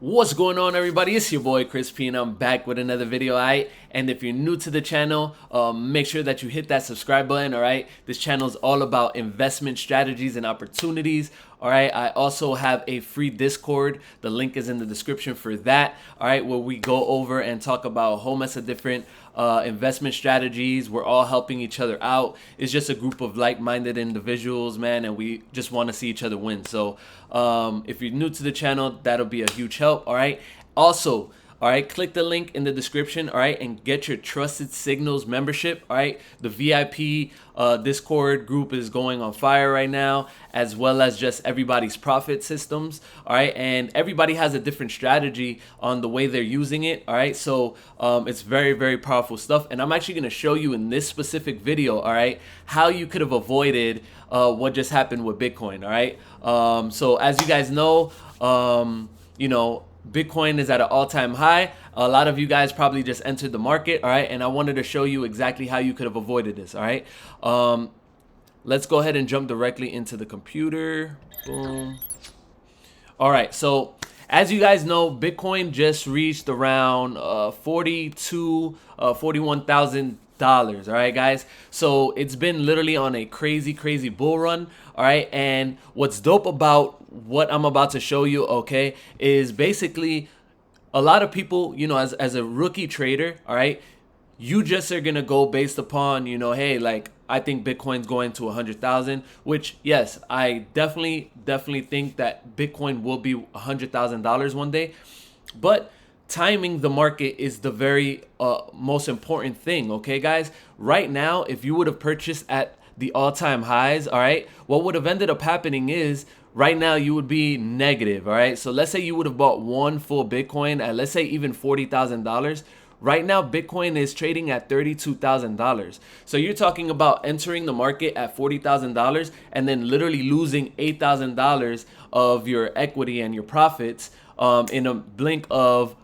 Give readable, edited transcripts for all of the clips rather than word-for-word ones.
What's going on, everybody? It's your boy Chris P, and I'm back with another video. Alright, and if you're new to the channel, make sure that you hit that subscribe button. Alright, this channel is all about investment strategies and opportunities. Alright, I also have a free Discord. The link is in the description for that. Alright, where we go over and talk about a whole mess of different investment strategies. We're all helping each other out. It's just a group of like-minded individuals, man, and we just want to see each other win. So if you're new to the channel, that'll be a huge help. All right, also, all right, click the link in the description, all right, and get your Trusted Signals membership. All right, the VIP Discord group is going on fire right now, as well as just everybody's profit systems. All right, and everybody has a different strategy on the way they're using it. All right, so it's very, very powerful stuff, and I'm actually going to show you in this specific video, all right, how you could have avoided what just happened with Bitcoin. All right, so as you guys know, Bitcoin is at an all-time high. A lot of you guys probably just entered the market, all right? And I wanted to show you exactly how you could have avoided this, all right? Let's go ahead and jump directly into the computer. Boom. All right, so as you guys know, Bitcoin just reached around $41,000. All right, guys, so it's been literally on a crazy bull run. All right, and what's dope about what I'm about to show you, okay, is basically a lot of people, as a rookie trader, all right, you just are gonna go based upon, hey, like, I think Bitcoin's going to 100,000, which, yes, I definitely think that Bitcoin will be $100,000 one day, but timing the market is the very most important thing. Okay, guys, right now, if you would have purchased at the all-time highs, all right, what would have ended up happening is right now you would be negative. All right, so let's say you would have bought one full Bitcoin at, let's say, even $40,000. Right now, Bitcoin is trading at $32,000. So you're talking about entering the market at $40,000 and then literally losing $8,000 of your equity and your profits in a blink of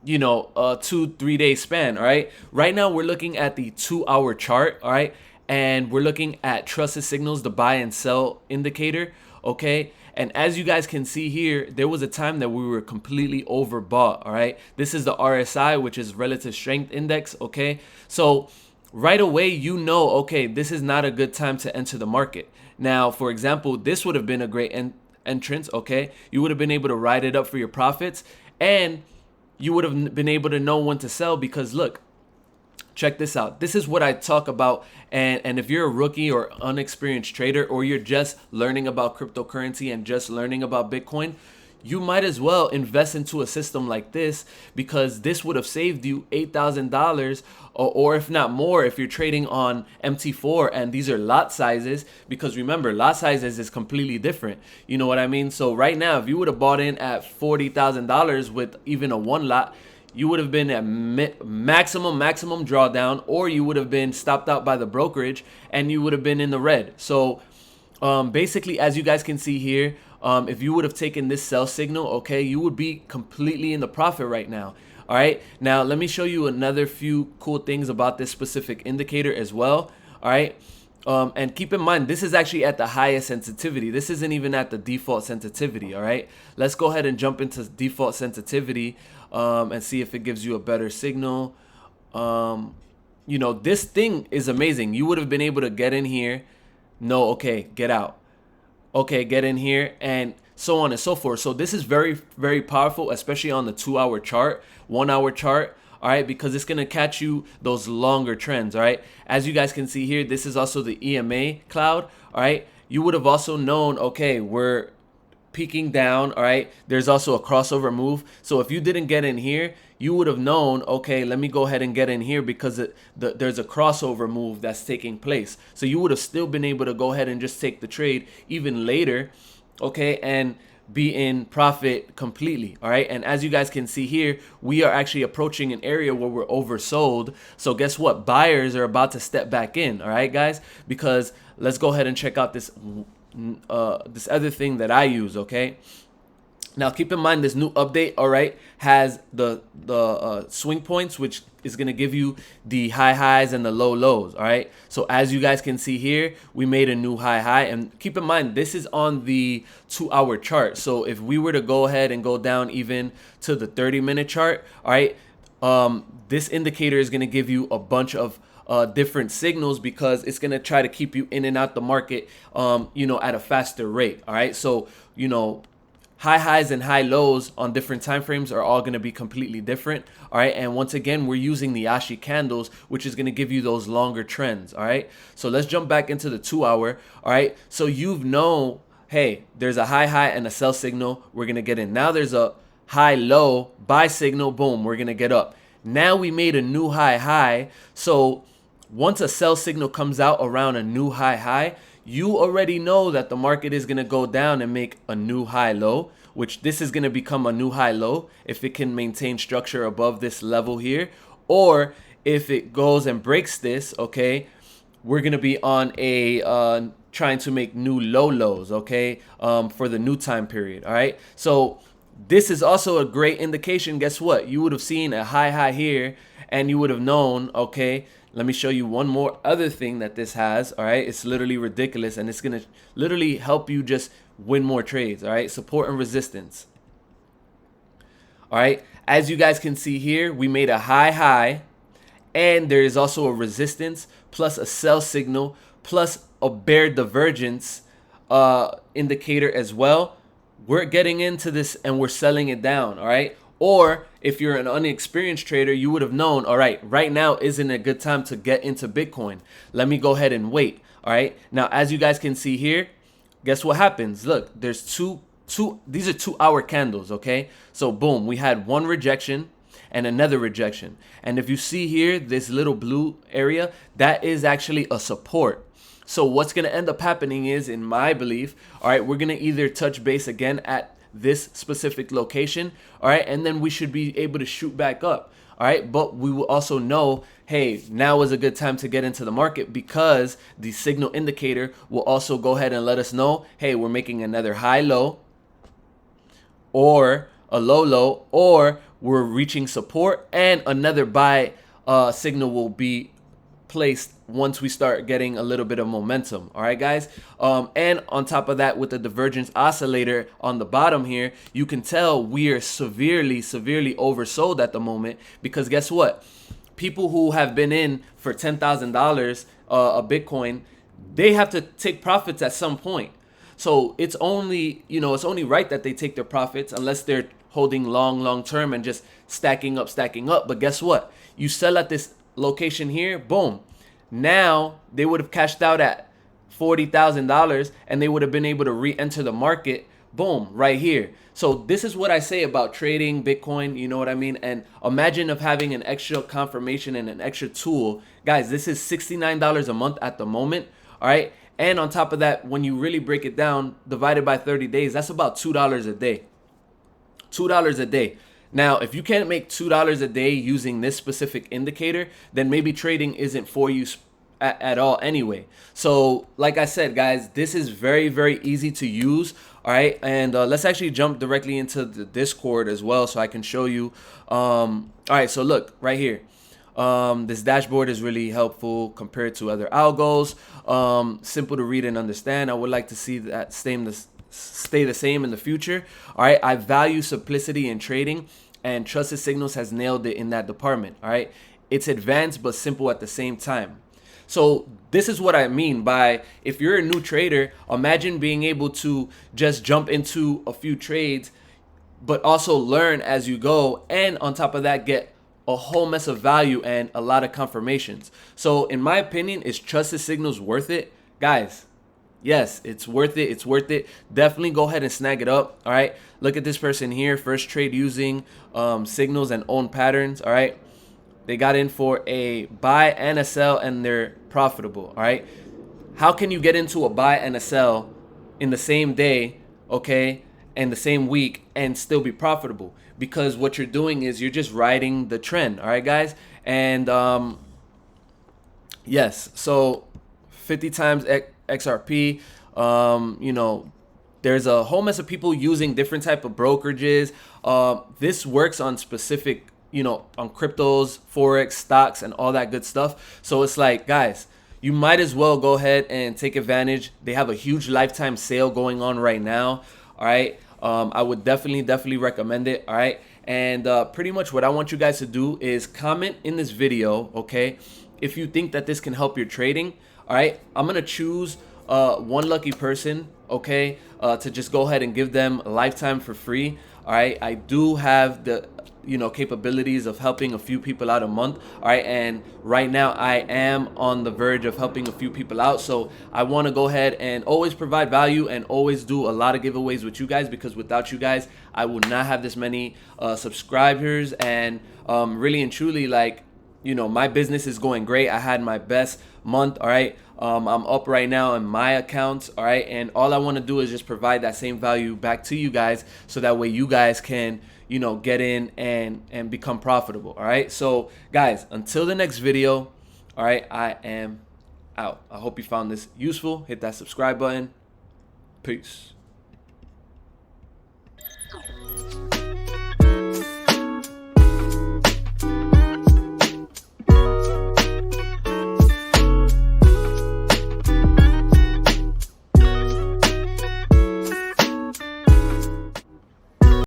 a 2-3 day span. All right, right now we're looking at the 2-hour chart. All right, and we're looking at Trusted Signals, the buy and sell indicator. Okay, and as you guys can see here, there was a time that we were completely overbought. All right, this is the RSI, which is relative strength index. Okay, so right away, okay, this is not a good time to enter the market. Now, for example, this would have been a great entrance. Okay, you would have been able to ride it up for your profits, and you would have been able to know when to sell, because look, check this out. This is what I talk about. And if you're a rookie or unexperienced trader, or you're just learning about cryptocurrency and just learning about Bitcoin, you might as well invest into a system like this, because this would have saved you $8,000 or if not more if you're trading on MT4 and these are lot sizes, because remember, lot sizes is completely different. You know what I mean? So right now, if you would have bought in at $40,000 with even a one lot, you would have been at maximum drawdown, or you would have been stopped out by the brokerage and you would have been in the red. So basically, as you guys can see here, if you would have taken this sell signal, okay, you would be completely in the profit right now. All right, now let me show you another few cool things about this specific indicator as well. All right, and keep in mind, this is actually at the highest sensitivity. This isn't even at the default sensitivity. All right, let's go ahead and jump into default sensitivity and see if it gives you a better signal. This thing is amazing. You would have been able to get in here. No, okay, get out. Okay, get in here, and so on and so forth. So this is very, very powerful, especially on the 2-hour chart, 1-hour chart. All right, because it's gonna catch you those longer trends. All right, as you guys can see here, this is also the EMA cloud. All right, you would have also known, okay, we're peaking down. All right, there's also a crossover move. So if you didn't get in here, you would have known, okay, let me go ahead and get in here, because there's a crossover move that's taking place. So you would have still been able to go ahead and just take the trade even later, okay, and be in profit completely. All right, and as you guys can see here, we are actually approaching an area where we're oversold. So guess what? Buyers are about to step back in. All right, guys, because let's go ahead and check out this other thing that I use. Okay, Now, keep in mind this new update, all right, has the swing points, which is gonna give you the high highs and the low lows, all right. So as you guys can see here, we made a new high, and keep in mind this is on the 2-hour chart. So if we were to go ahead and go down even to the 30-minute chart, all right, this indicator is gonna give you a bunch of different signals because it's gonna try to keep you in and out the market, at a faster rate, all right. So high highs and high lows on different time frames are all going to be completely different, all right. And once again, we're using the Ashi candles, which is going to give you those longer trends, all right. So let's jump back into the 2-hour, all right. So hey, there's a high and a sell signal, we're going to get in. Now there's a high low buy signal, boom, we're going to get up. Now we made a new high. So once a sell signal comes out around a new high, you already know that the market is going to go down and make a new high low, which this is going to become a new high low if it can maintain structure above this level here. Or if it goes and breaks this, okay, we're going to be on a trying to make new low lows, okay, for the new time period, all right. So this is also a great indication. Guess what? You would have seen a high here and you would have known, okay, let me show you one more other thing that this has, all right? It's literally ridiculous, and it's going to literally help you just win more trades, all right? Support and resistance. All right, as you guys can see here, we made a high, and there is also a resistance, plus a sell signal, plus a bear divergence indicator as well. We're getting into this, and we're selling it down, all right? Or if you're an unexperienced trader, you would have known, all right, right now isn't a good time to get into Bitcoin. Let me go ahead and wait. All right. Now, as you guys can see here, guess what happens? Look, there's these are 2-hour candles. OK, so boom, we had one rejection and another rejection. And if you see here, this little blue area, that is actually a support. So what's going to end up happening is, in my belief, all right, we're going to either touch base again at this specific location, all right, and then we should be able to shoot back up, all right. But we will also know, hey, now is a good time to get into the market because the signal indicator will also go ahead and let us know, hey, we're making another high low or a low, or we're reaching support, and another buy signal will be placed once we start getting a little bit of momentum. All right, guys. And on top of that, with the divergence oscillator on the bottom here, you can tell we are severely oversold at the moment, because guess what? People who have been in for $10,000 a Bitcoin, they have to take profits at some point. So it's only right that they take their profits, unless they're holding long term and just stacking up. But guess what? You sell at this location here, boom. Now they would have cashed out at $40,000 and they would have been able to re-enter the market, boom, right here. So this is what I say about trading Bitcoin, you know what I mean? And imagine of having an extra confirmation and an extra tool. Guys, this is $69 a month at the moment, all right? And on top of that, when you really break it down, divided by 30 days, that's about $2 a day. $2 a day. Now, if you can't make $2 a day using this specific indicator, then maybe trading isn't for you at all anyway. So like I said, guys, this is very easy to use. All right. And let's actually jump directly into the Discord as well, so I can show you. All right. So look right here. This dashboard is really helpful compared to other algos. Simple to read and understand. I would like to see that stay the same in the future. All right. I value simplicity in trading, and Trusted Signals has nailed it in that department. All right. It's advanced but simple at the same time. So this is what I mean by, if you're a new trader, imagine being able to just jump into a few trades, but also learn as you go. And on top of that, get a whole mess of value and a lot of confirmations. So in my opinion, is Trusted Signals worth it? Guys, yes, it's worth it. It's worth it. Definitely go ahead and snag it up. All right. Look at this person here. First trade using signals and own patterns. All right. They got in for a buy and a sell, and they're profitable. All right. How can you get into a buy and a sell in the same day, okay, and the same week, and still be profitable? Because what you're doing is you're just riding the trend. All right, guys. And yes, so 50 times XRP, there's a whole mess of people using different type of brokerages. This works on specific, on cryptos, forex, stocks, and all that good stuff. So it's like, guys, you might as well go ahead and take advantage. They have a huge lifetime sale going on right now. All right. I would definitely recommend it. All right. And pretty much what I want you guys to do is comment in this video, okay, if you think that this can help your trading. All right. I'm going to choose one lucky person, okay, to just go ahead and give them a lifetime for free. All right. I do have the capabilities of helping a few people out a month. All right, and right now I am on the verge of helping a few people out, so I want to go ahead and always provide value and always do a lot of giveaways with you guys, because without you guys I would not have this many subscribers. And really and truly, like, my business is going great. I had my best month. All right, I'm up right now in my accounts. All right, and all I want to do is just provide that same value back to you guys, so that way you guys can get in and become profitable. All right, so guys, until the next video, all right, I am out. I hope you found this useful. Hit that subscribe button. Peace.